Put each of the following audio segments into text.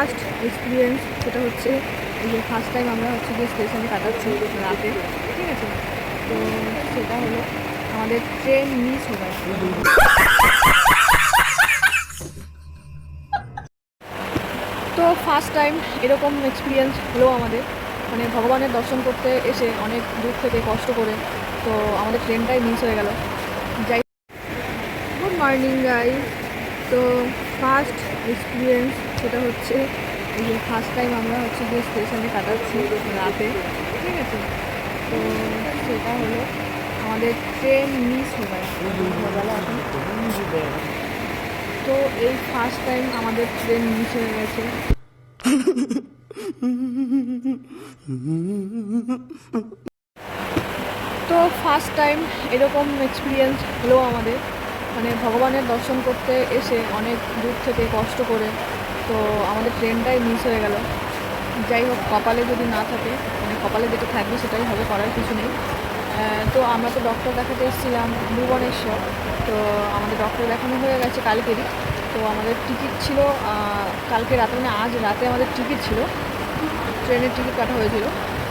First experience সেটা হচ্ছে এই যে ফার্স্ট টাইম আমরা হচ্ছে যে স্টেশনে কাটাচ্ছি রাতে, ঠিক আছে। তো সেটা হলো আমাদের ট্রেন মিস হয়ে গেছে। তো ফার্স্ট টাইম এরকম এক্সপিরিয়েন্স হলো আমাদের, মানে ভগবানের দর্শন করতে এসে অনেক দূর থেকে কষ্ট করে তো আমাদের ট্রেনটাই মিস হয়ে গেল। যাই, গুড মর্নিং গাইস। তো ফার্স্ট এক্সপিরিয়েন্স সেটা হচ্ছে এই যে ফার্স্ট টাইম আমরা হচ্ছে যে স্টেশনে কাটাচ্ছি রাতে, ঠিক আছে। তো সেটা হলো আমাদের ট্রেন মিস হয়ে গেছে ভোরবেলা এখন। তো এই ফার্স্ট টাইম আমাদের ট্রেন মিস হয়ে গেছে। তো ফার্স্ট টাইম এরকম এক্সপিরিয়েন্স হলো আমাদের, মানে ভগবানের দর্শন করতে এসে অনেক দূর থেকে কষ্ট করে তো আমাদের ট্রেনটাই মিস হয়ে গেল। যাই হোক, কপালে যদি না থাকে, মানে কপালে যেটা থাকবে সেটাই হবে, করার কিছু নেই। তো আমরা তো ডক্টর দেখাতে এসেছিলাম ভুবনেশ্বর। তো আমাদের ডক্টর দেখানো হয়ে গেছে কালকেরই। তো আমাদের টিকিট ছিল কালকে রাতে, মানে আজ রাতে আমাদের টিকিট ছিল, ট্রেনের টিকিট কাটা হয়েছিল।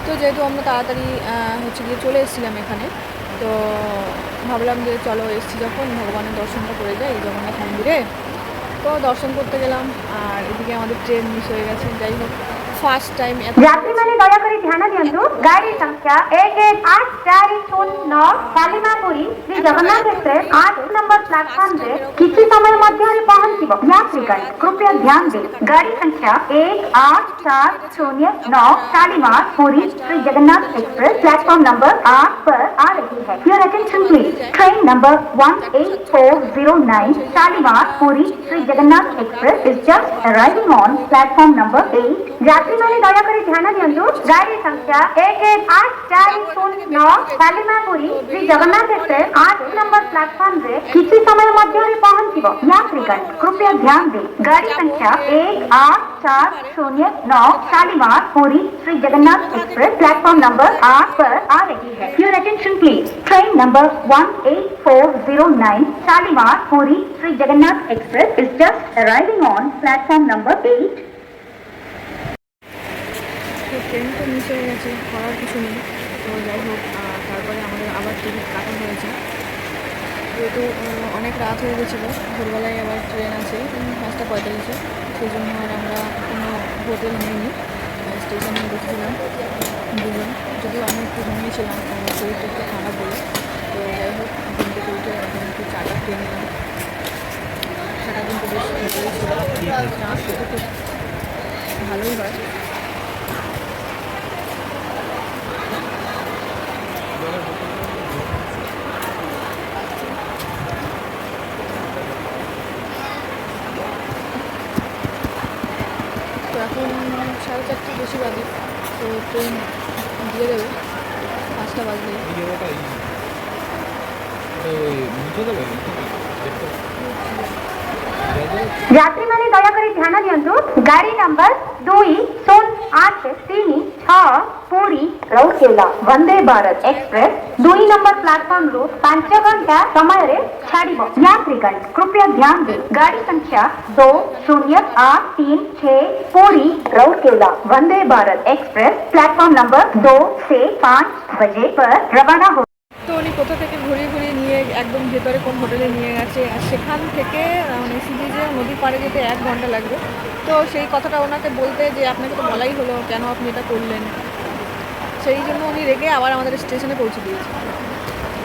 তো যেহেতু আমরা তাড়াতাড়ি হচ্ছে গিয়ে চলে এসেছিলাম এখানে, তো ভাবলাম যে চলো এসছি যখন ভগবানের দর্শনটা করে যাই জগন্নাথ মন্দিরে। তো দর্শন করতে গেলাম আর এদিকে আমাদের ট্রেন মিস হয়ে গেছে। যাই হোক, ফার্স্ট টাইম। ଯାତ୍ରୀମାନେ ଦୟାକରି ଧ୍ୟାନ ଦିଅନ୍ତୁ, ଗାଡି ସଂଖ୍ୟା 118409 କାଲିମାପୁରୀ ଶ୍ରୀ ଜଗନ୍ନାଥ ଏକ୍ସପ୍ରେସ 8 ନମ୍ବର ପ୍ଲାଟଫର୍ମରେ କିଛି ସମୟ ମଧ୍ୟରେ ପହଞ୍ଚିବ। यात्रीगण कृपया ध्यान दें, गाड़ी संख्या 18409 Shalimar Puri Shri Jagannath express platform number 8 पर आ रही है। Your attention please, train number 18409 Shalimar Puri Shri Jagannath express is just arriving on platform number 8। ଯାତ୍ରୀମାନେ ଦୟାକରି ଧ୍ୟାନ ଦିଅନ୍ତୁ, ଗାଡ଼ି ସଂଖ୍ୟା 18409 କାଲିମାପୁରୀ ଶ୍ରୀ ଜଗନ୍ନାଥ ଏକ୍ସପ୍ରେସ 8 ନମ୍ବର ପ୍ଲାଟଫର୍ମରେ କିଛି ସମୟ ମଧ୍ୟରେ ପହଞ୍ଚିବ। यात्रीगण कृपया ध्यान दें, गाड़ी संख्या 18409 Shalimar Puri Shri Jagannath express platform number 8 पर आ रही है। Your attention please, train number 18409 Shalimar Puri Shri Jagannath express is just arriving on platform number 8। তো ট্রেন তো মিস হয়ে গেছে, করার কিছু নেই। তো যাই হোক, তারপরে আমাদের আবার টিকিট কাটা হয়েছে। যেহেতু অনেক রাত হয়ে গেছিলো, ভোরবেলায় আবার ট্রেন আছে 5:45, সেই জন্য আর আমরা কোনো হোটেল নিইনি, স্টেশনে বসেছিলাম দুজন। যদিও আমি একটু ঘুমিয়েছিলাম, শরীরটা একটু খারাপ বলে। তো যাই হোক, ঘুম থেকে উঠে এখন একটু চাটা খেয়ে নিলাম। চাটা কিন্তু বেশ ভালোই ছিল, চা খেতে খুব ভালোই হয়। তো এখন 4:30 বেশি বাজে, তো ট্রেন দিয়ে দেবে 5টা বাজলে। ଯାତ୍ରୀମାନେ ଦୟାକରି ଧ୍ୟାନ ଦିଅନ୍ତୁ, ଗାଡ଼ି number 2083 Puri Rourkela Vande Bharat express 2 number platform 5 घंटा समय छाड़िब। यात्रीगण कृपया ध्यान दें, गाड़ी संख्या 20836 Puri Rourkela Vande Bharat express platform number 2 से 5 बजे पर रवाना हो। তো উনি কোথা থেকে ঘুরিয়ে ঘুরিয়ে নিয়ে একদম ভেতরে কোন হোটেলে নিয়ে গেছে, আর সেখান থেকে মানে সিরিজে নদী পাড়ে যেতে 1 ঘন্টা লাগবে। তো সেই কথাটা ওনাকে বলতে যে আপনাকে তো বলাই হলো, কেন আপনি এটা করলেন, সেই জন্য উনি রেগে আবার আমাদের স্টেশনে পৌঁছে দিয়েছে,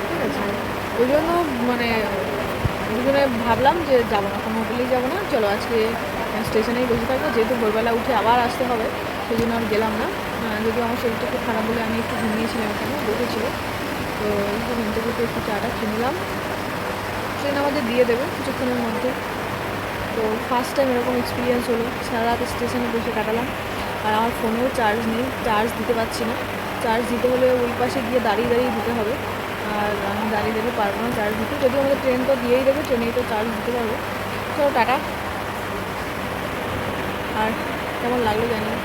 ঠিক আছে। ওই জন্য মানে দুজনে ভাবলাম যে যাবো না, কোনো হোটেলেই যাবো না, চলো আজকে স্টেশনেই বসে থাকবো। যেহেতু ভোরবেলা উঠে আবার আসতে হবে, সেই জন্য আর গেলাম না। যদিও আমার শরীরটা খুব খারাপ বলে আমি একটু ঘুমিয়েছিলাম, এখানে বসেছিল। তো ঘুম থেকে একটু চাটা খেয়ে নিলাম। ট্রেন আমাদের দিয়ে দেবে কিছুক্ষণের মধ্যে। তো ফার্স্ট টাইম এরকম এক্সপিরিয়েন্স হলো, সারা রাত স্টেশনে বসে কাটালাম। আর আমার ফোনেও চার্জ নেই, চার্জ দিতে পারছি না। চার্জ দিতে হলে ওই পাশে গিয়ে দাঁড়িয়ে দাঁড়িয়ে দিতে হবে, আর আমি দাঁড়িয়ে দাঁড়িয়ে পারবো না চার্জ দিতে। যদিও আমাদের ট্রেন তো দিয়েই দেবে, ট্রেনেই তো চার্জ দিতে পারবো। তো টাটা। আর কেমন লাগলো জানি না।